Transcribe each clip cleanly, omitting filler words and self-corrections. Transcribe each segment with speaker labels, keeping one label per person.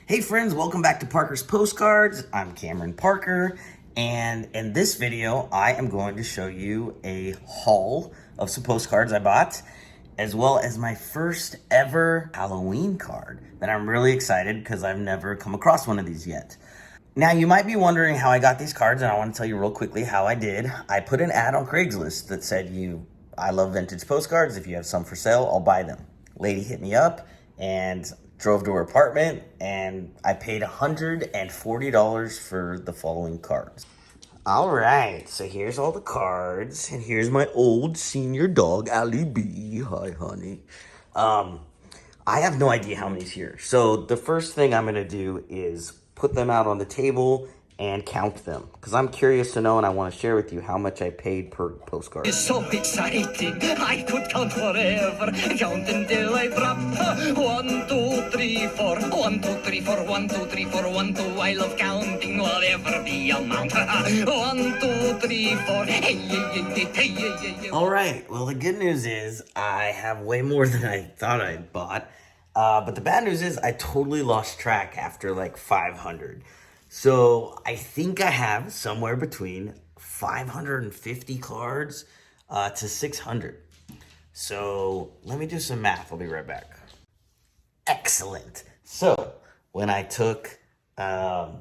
Speaker 1: Hey friends, welcome back to Parker's Postcards. I'm Cameron Parker, and in this video, I am going to show you a haul of some postcards I bought, as well as my first ever Halloween card that I'm really excited because I've never come across one of these yet. Now, you might be wondering how I got these cards, and I want to tell you real quickly how I did. I put an ad on Craigslist that said, I love vintage postcards. If you have some for sale, I'll buy them. Lady hit me up and drove to her apartment, and I paid $140 for the following cards. All right, so here's all the cards, and here's my old senior dog, Ali B. Hi, honey. I have no idea how many's here. So the first thing I'm gonna do is put them out on the table and count them, because I'm curious to know and I want to share with you how much I paid per postcard.
Speaker 2: It's so exciting, I could count forever. Count until I drop. 1, 2, 3, 4. 1, 2, 3, 4. 1, 2, 3, 4. 1, 2. I love counting whatever the amount. 1, 2, 3, 4. Hey, hey.
Speaker 1: All right, well, the good news is I have way more than I thought I'd bought. But the bad news is I totally lost track after like 500. So I think I have somewhere between 550 cards to 600. So let me do some math. I'll be right back. Excellent. So when I took, now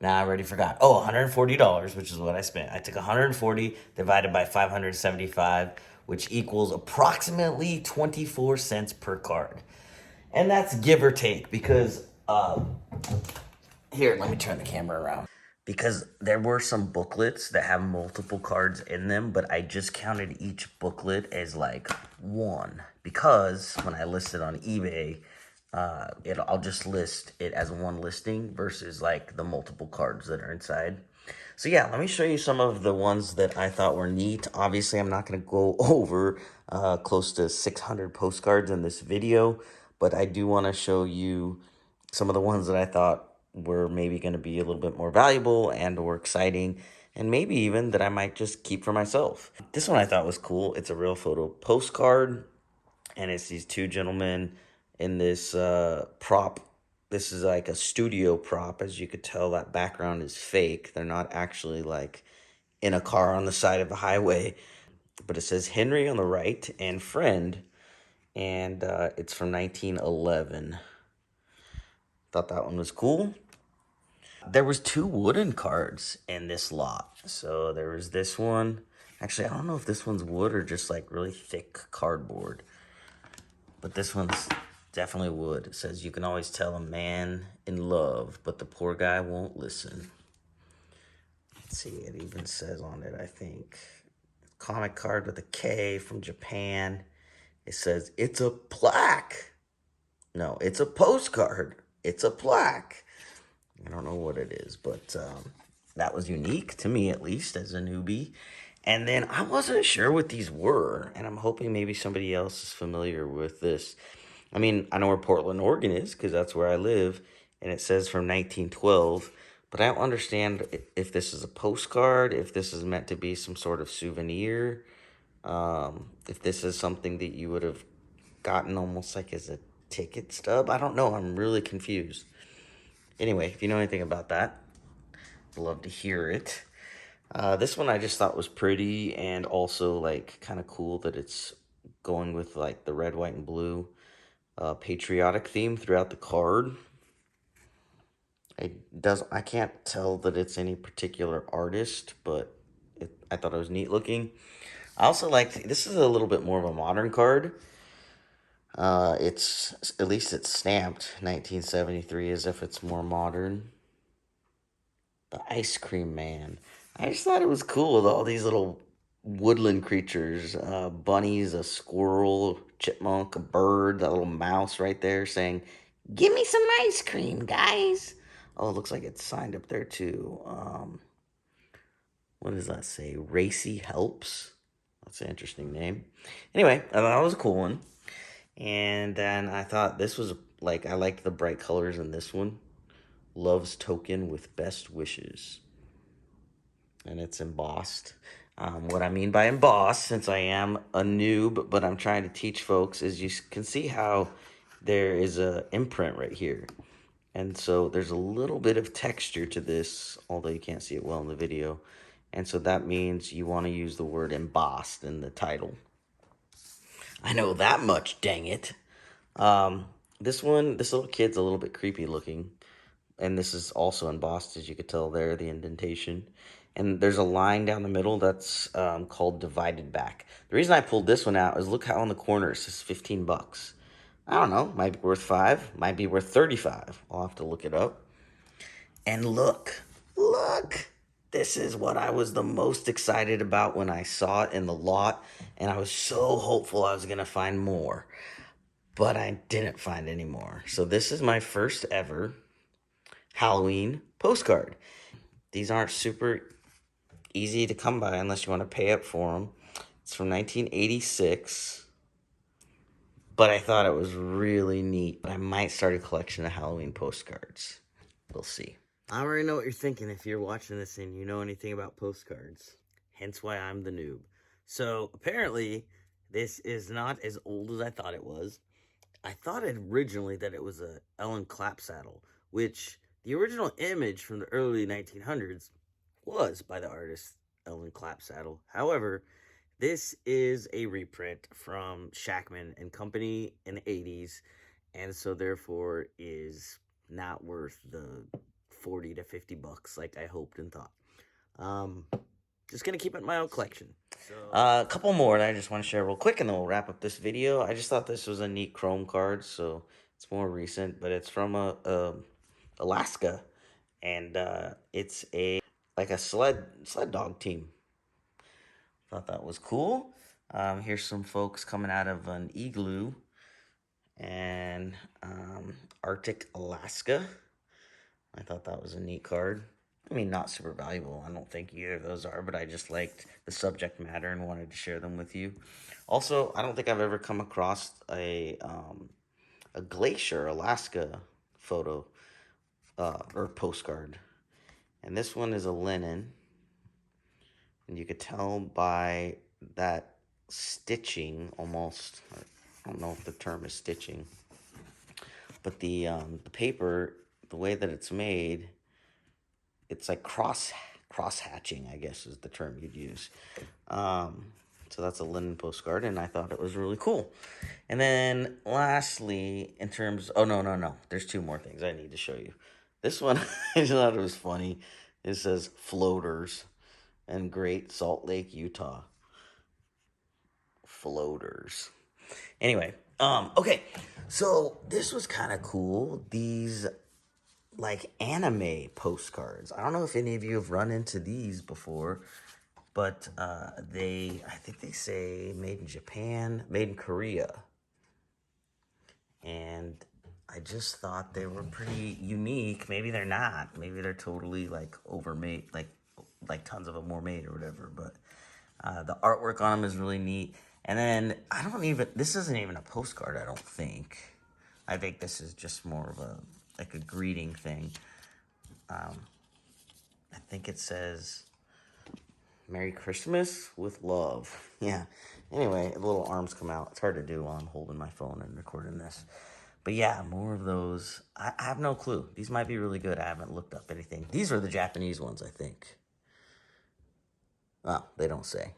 Speaker 1: I already forgot. Oh, $140, which is what I spent. I took 140 divided by 575, which equals approximately 24 cents per card. And that's give or take because, here, let me turn the camera around. Because there were some booklets that have multiple cards in them, but I just counted each booklet as like one. Because when I list it on eBay, I'll just list it as one listing versus like the multiple cards that are inside. So yeah, let me show you some of the ones that I thought were neat. Obviously, I'm not going to go over close to 600 postcards in this video, but I do want to show you some of the ones that I thought were maybe going to be a little bit more valuable and or exciting, and maybe even that I might just keep for myself. This one I thought was cool. It's a real photo postcard, and it's these two gentlemen in this prop. This is like a studio prop. As you could tell, that background is fake. They're not actually like in a car on the side of a highway, but it says Henry on the right and friend, and it's from 1911. Thought that one was cool. There was two wooden cards in this lot. So there was this one. Actually, I don't know if this one's wood or just like really thick cardboard. But this one's definitely wood. It says, you can always tell a man in love, but the poor guy won't listen. Let's see, it even says on it, I think. Comic card with a K from Japan. It says, it's a plaque. No, it's a postcard. It's a plaque. I don't know what it is, but that was unique to me, at least, as a newbie. And then I wasn't sure what these were, and I'm hoping maybe somebody else is familiar with this. I mean, I know where Portland, Oregon is, because that's where I live, and it says from 1912, but I don't understand if this is a postcard, if this is meant to be some sort of souvenir, if this is something that you would have gotten almost like as a ticket stub. I don't know. I'm really confused. Anyway, if you know anything about that, I'd love to hear it. This one I just thought was pretty and also like kind of cool that it's going with like the red, white, and blue patriotic theme throughout the card. I can't tell that it's any particular artist, but I thought it was neat looking. I also liked, this is a little bit more of a modern card. At least it's stamped 1973 as if it's more modern. The Ice Cream Man. I just thought it was cool with all these little woodland creatures. Bunnies, a squirrel, chipmunk, a bird, that little mouse right there saying, give me some ice cream, guys. Oh, it looks like it's signed up there too. What does that say? Racy Helps. That's an interesting name. Anyway, I thought that was a cool one. And then I thought this was, like, I liked the bright colors in this one. Love's Token with Best Wishes. And it's embossed. What I mean by embossed, since I am a noob, but I'm trying to teach folks, is you can see how there is a imprint right here. And so there's a little bit of texture to this, although you can't see it well in the video. And so that means you want to use the word embossed in the title. I know that much, dang it. This little kid's a little bit creepy looking. And this is also embossed, as you could tell there, the indentation. And there's a line down the middle that's called divided back. The reason I pulled this one out is look how on the corner it says 15 bucks. I don't know, might be worth 5, might be worth 35. I'll have to look it up. And look, this is what I was the most excited about when I saw it in the lot, and I was so hopeful I was gonna find more, but I didn't find any more. So this is my first ever Halloween postcard. These aren't super easy to come by unless you want to pay up for them. It's from 1986, but I thought it was really neat. But I might start a collection of Halloween postcards. We'll see. I already know what you're thinking if you're watching this and you know anything about postcards. Hence why I'm the noob. So apparently this is not as old as I thought it was. I thought originally that it was a Ellen Clap saddle, which the original image from the early 1900s was by the artist Ellen Clap saddle. However, this is a reprint from Shackman and Company in the 80s, and so therefore is not worth the 40 to 50 bucks like I hoped and thought. Just gonna keep it in my own collection. So, a couple more that I just want to share real quick, and then we'll wrap up this video. I just thought this was a neat chrome card, so it's more recent, but it's from Alaska, and it's like a sled dog team. Thought that was cool. Here's some folks coming out of an igloo and Arctic Alaska. I thought that was a neat card. I mean, not super valuable. I don't think either of those are, but I just liked the subject matter and wanted to share them with you. Also, I don't think I've ever come across a Glacier, Alaska photo or postcard. And this one is a linen. And you could tell by that stitching almost, I don't know if the term is stitching, but the paper, the way that it's made, it's like cross hatching, I guess is the term you'd use. So that's a linen postcard, and I thought it was really cool. And then lastly, in terms, oh no, there's two more things I need to show you. This one, I just thought it was funny. It says floaters and Great Salt Lake, Utah. Floaters. Anyway, okay, so this was kind of cool. These like anime postcards. I don't know if any of you have run into these before, but I think they say made in Japan, made in Korea. And I just thought they were pretty unique. Maybe they're not. Maybe they're totally like overmade, like tons of them were made or whatever. But the artwork on them is really neat. And then this isn't even a postcard, I don't think. I think this is just more of a greeting thing. I think it says Merry Christmas with love. Yeah. Anyway, the little arms come out. It's hard to do while I'm holding my phone and recording this. But yeah, more of those. I have no clue. These might be really good. I haven't looked up anything. These are the Japanese ones, I think. Well, they don't say.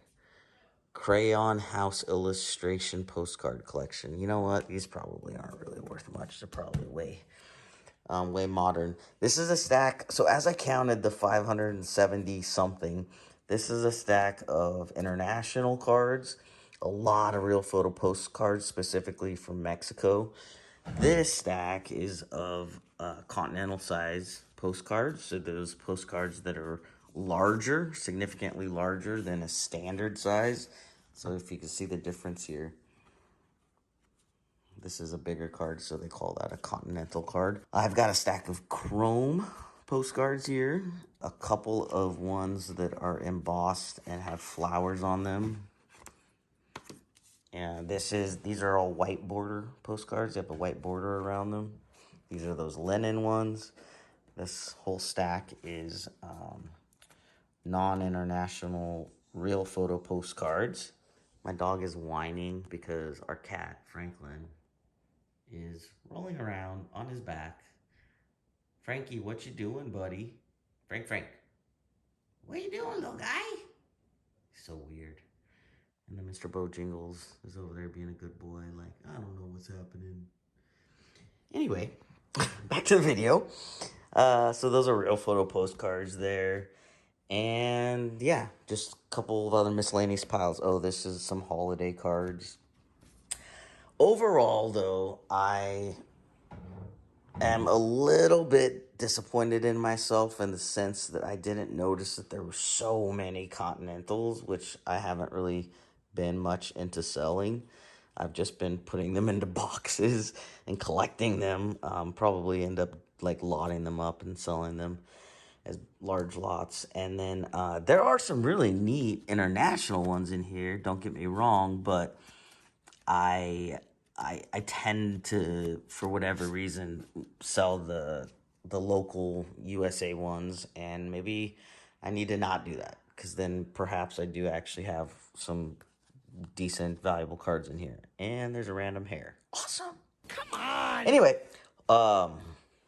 Speaker 1: Crayon House Illustration Postcard Collection. You know what? These probably aren't really worth much. They're probably way modern. This is a stack. So as I counted the 570 something, this is a stack of international cards. A lot of real photo postcards, specifically from Mexico. This stack is of continental size postcards. So those postcards that are larger, significantly larger than a standard size. So if you can see the difference here, this is a bigger card, so they call that a continental card. I've got a stack of chrome postcards here, a couple of ones that are embossed and have flowers on them. And these are all white border postcards. They have a white border around them. These are those linen ones. This whole stack is non-international real photo postcards. My dog is whining because our cat, Franklin, is rolling around on his back Frankie, what you doing, buddy? Frank. What you doing, little guy? So weird. And then Mr. Bojingles is over there being a good boy, like, I don't know what's happening. Anyway, back to the video. So those are real photo postcards there. And yeah, just a couple of other miscellaneous piles. Oh, this is some holiday cards. Overall, though, I am a little bit disappointed in myself in the sense that I didn't notice that there were so many Continentals, which I haven't really been much into selling. I've just been putting them into boxes and collecting them. Probably end up like lotting them up and selling them as large lots. And then there are some really neat international ones in here, don't get me wrong, but I tend to, for whatever reason, sell the local USA ones, and maybe I need to not do that, because then perhaps I do actually have some decent, valuable cards in here. And there's a random hair. Awesome.
Speaker 2: Come on.
Speaker 1: Anyway,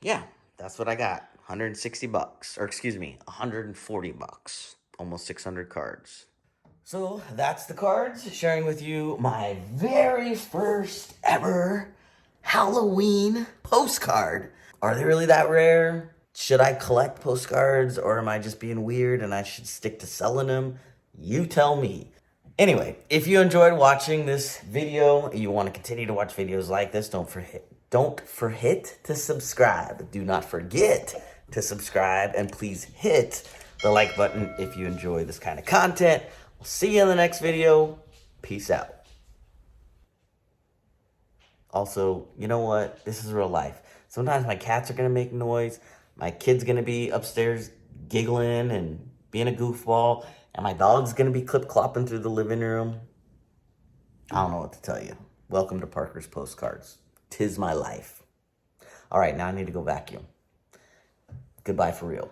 Speaker 1: yeah, that's what I got. $160, or excuse me, $140. Almost 600 cards. So that's the cards, sharing with you my very first ever Halloween postcard. Are they really that rare? Should I collect postcards, or am I just being weird and I should stick to selling them? You tell me. Anyway, if you enjoyed watching this video and you want to continue to watch videos like this, don't forget to subscribe. Do not forget to subscribe, and please hit the like button if you enjoy this kind of content. We'll see you in the next video. Peace out. Also, you know what? This is real life. Sometimes my cats are going to make noise. My kid's going to be upstairs giggling and being a goofball. And my dog's going to be clip-clopping through the living room. I don't know what to tell you. Welcome to Parker's Postcards. 'Tis my life. All right, now I need to go vacuum. Goodbye for real.